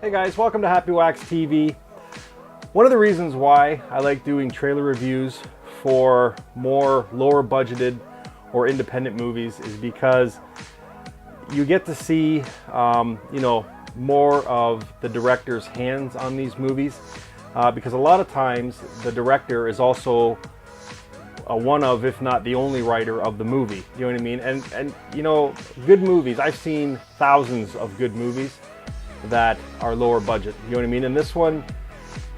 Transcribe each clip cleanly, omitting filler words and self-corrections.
Hey guys, welcome to Happy Wax TV. One of the reasons why I like doing trailer reviews for more lower budgeted or independent movies is because you get to see, more of the director's hands on these movies. Because a lot of times the director is also one of, if not the only writer of the movie. You know what I mean? And good movies. I've seen thousands of good movies that are lower budget. You know what I mean? And this one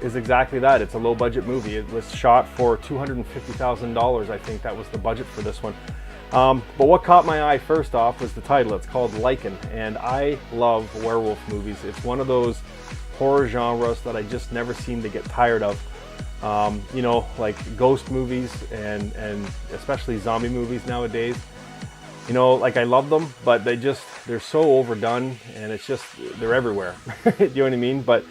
is exactly that. It's a low budget movie. It was shot for $250,000. I think that was the budget for this one. But what caught my eye first off was the title. It's called Lycan, and I love werewolf movies. It's one of those horror genres that I just never seem to get tired of. Like ghost movies and especially zombie movies nowadays. I love them, but they're so overdone, and they're everywhere. You know what I mean? But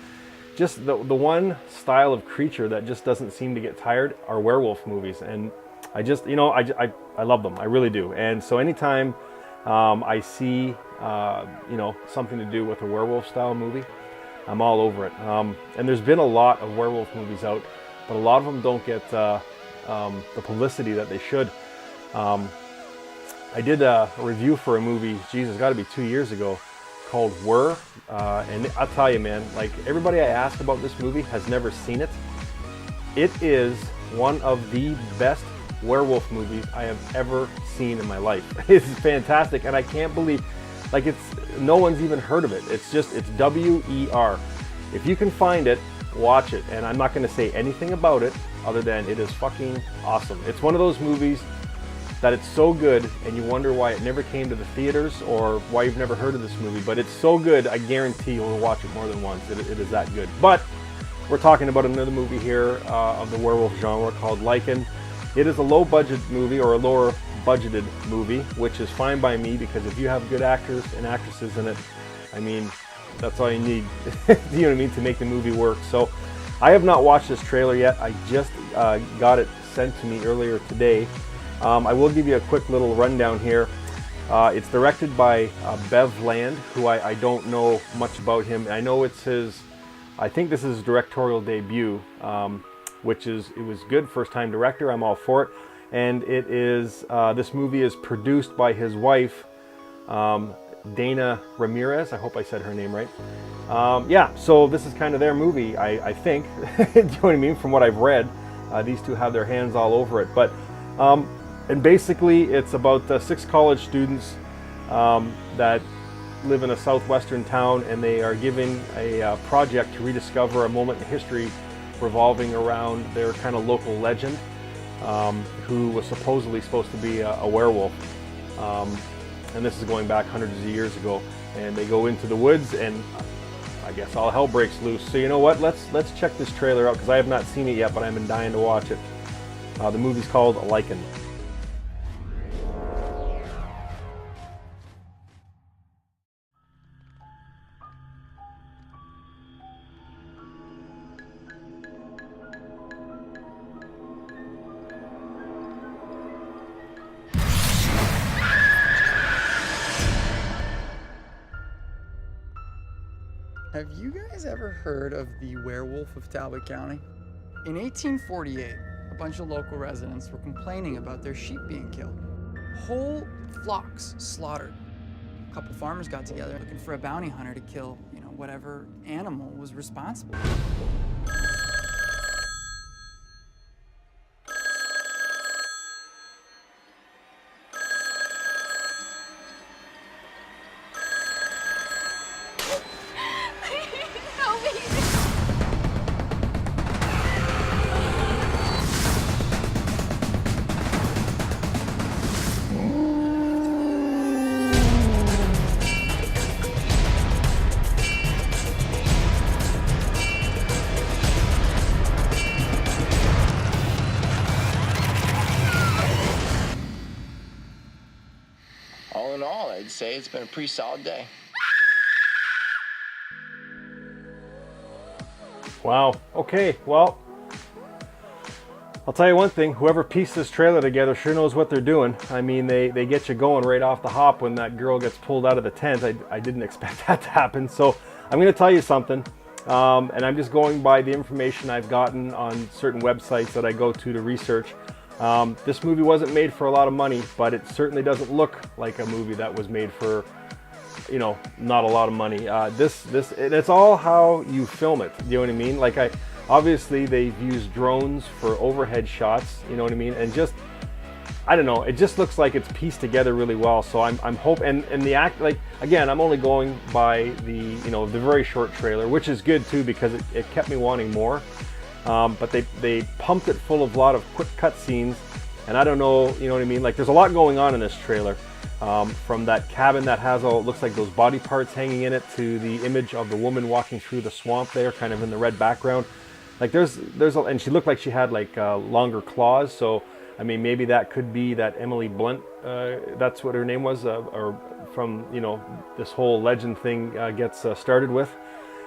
just the one style of creature that just doesn't seem to get tired are werewolf movies. And I love them. I really do. And so anytime I see, something to do with a werewolf style movie, I'm all over it. And there's been a lot of werewolf movies out, but a lot of them don't get the publicity that they should. I did a review for a movie, it's got to be 2 years ago, called Whir. And I'll tell you, man, like everybody I ask about this movie has never seen it. It is one of the best werewolf movies I have ever seen in my life. It's fantastic, and I can't believe, no one's even heard of it. It's W-E-R. If you can find it, watch it. And I'm not going to say anything about it other than it is fucking awesome. It's one of those movies that it's so good and you wonder why it never came to the theaters or why you've never heard of this movie. But it's so good, I guarantee you'll watch it more than once. It is that good. But we're talking about another movie here of the werewolf genre called Lycan. It is a low budget movie, or a lower budgeted movie, which is fine by me, because if you have good actors and actresses in it, I mean, that's all you need, you know what I mean, to make the movie work. So I have not watched this trailer yet. I just got it sent to me earlier today. I will give you a quick little rundown here. It's directed by Bev Land, who I don't know much about him. I know I think this is his directorial debut, it was good, first time director. I'm all for it. And this movie is produced by his wife, Dana Ramirez. I hope I said her name right. So this is kind of their movie, I think. Do you know what I mean? From what I've read, these two have their hands all over it. But and basically, it's about 6 college students that live in a southwestern town, and they are given a project to rediscover a moment in history revolving around their kind of local legend, who was supposedly supposed to be a werewolf. And this is going back hundreds of years ago. And they go into the woods, and I guess all hell breaks loose. So you know what? Let's check this trailer out, because I have not seen it yet, but I've been dying to watch it. The movie's called Lycan. Have you guys ever heard of the Werewolf of Talbot County? In 1848, a bunch of local residents were complaining about their sheep being killed. Whole flocks slaughtered. A couple farmers got together looking for a bounty hunter to kill, whatever animal was responsible. All in all, I'd say it's been a pretty solid day. Wow. Okay, well, I'll tell you one thing, whoever pieced this trailer together sure knows what they're doing. I mean, they get you going right off the hop when that girl gets pulled out of the tent. I didn't expect that to happen. So I'm going to tell you something, and I'm just going by the information I've gotten on certain websites that I go to research. This movie wasn't made for a lot of money, but it certainly doesn't look like a movie that was made for, you know, not a lot of money. It's all how you film it. You know what I mean? Like, obviously they've used drones for overhead shots. You know what I mean? And just, I don't know. It just looks like it's pieced together really well. So I'm hoping, and the act, like, again, I'm only going by the, you know, the very short trailer, which is good too because it kept me wanting more. But they pumped it full of a lot of quick cut scenes, and I don't know, you know what I mean? Like, there's a lot going on in this trailer. From that cabin that has all, it looks like those body parts hanging in it, to the image of the woman walking through the swamp there, kind of in the red background. Like, and she looked like she had like longer claws. So, I mean, maybe that could be that Emily Blunt, that's what her name was, or from, you know, this whole legend thing gets started with.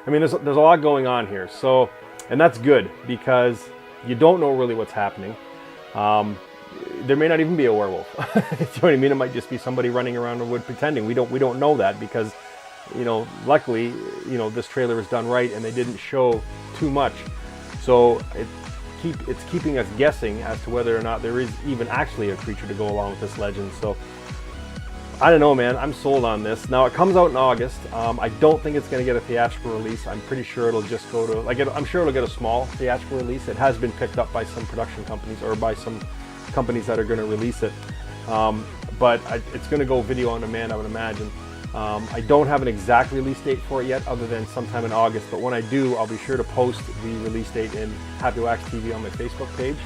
I mean, there's a lot going on here. So, and that's good because you don't know really what's happening. There may not even be a werewolf. You know what I mean? It might just be somebody running around the wood pretending. We don't know that because, you know, luckily, you know, this trailer is done right and they didn't show too much. So it's keeping us guessing as to whether or not there is even actually a creature to go along with this legend. So I don't know, man. I'm sold on this. Now, it comes out in August. I don't think it's going to get a theatrical release. I'm pretty sure it'll just go to, like, I'm sure it'll get a small theatrical release. It has been picked up by some production companies, or by some companies that are going to release it. But it's going to go video on demand, I would imagine. I don't have an exact release date for it yet, other than sometime in August. But when I do, I'll be sure to post the release date in Happy Wax TV on my Facebook page.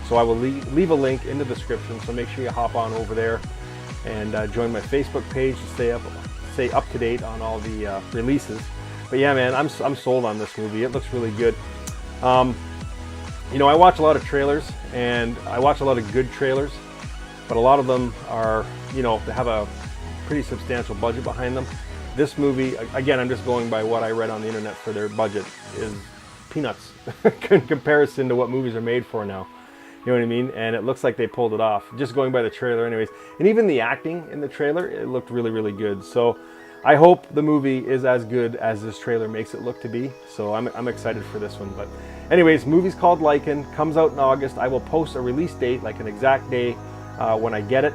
So I will leave a link in the description. So make sure you hop on over there and join my Facebook page to stay up to date on all the releases. But yeah, man, I'm sold on this movie. It looks really good. You know, I watch a lot of trailers, and I watch a lot of good trailers, but a lot of them are, you know, they have a pretty substantial budget behind them. This movie, again, I'm just going by what I read on the internet for their budget, is peanuts in comparison to what movies are made for now. You know what I mean? And it looks like they pulled it off, just going by the trailer anyways. And even the acting in the trailer, it looked really, really good. So I hope the movie is as good as this trailer makes it look to be. So I'm excited for this one. But anyways, movie's called Lycan, comes out in August. I will post a release date, like an exact day, when I get it,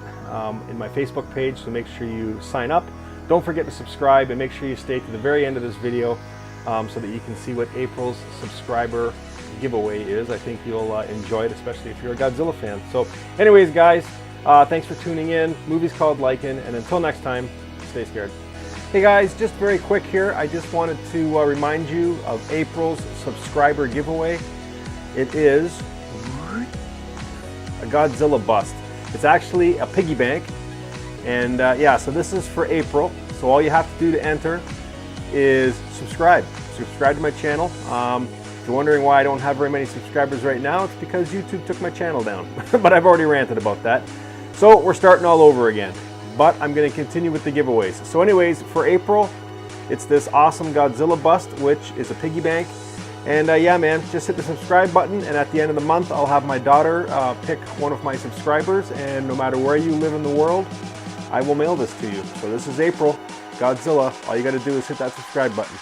in my Facebook page. So make sure you sign up. Don't forget to subscribe, and make sure you stay to the very end of this video so that you can see what April's subscriber giveaway is. I think you'll enjoy it, especially if you're a Godzilla fan. So anyways, guys, thanks for tuning in. Movie's called Lycan, and until next time, stay scared. Hey guys, just very quick here. I just wanted to remind you of April's subscriber giveaway. It is a Godzilla bust. It's actually a piggy bank. And yeah, so this is for April. So all you have to do to enter is subscribe. Subscribe to my channel. If you're wondering why I don't have very many subscribers right now, it's because YouTube took my channel down. But I've already ranted about that. So we're starting all over again. But I'm going to continue with the giveaways. So anyways, for April, it's this awesome Godzilla bust, which is a piggy bank. And yeah, man, just hit the subscribe button, and at the end of the month, I'll have my daughter pick one of my subscribers, and no matter where you live in the world, I will mail this to you. So this is April, Godzilla. All you got to do is hit that subscribe button.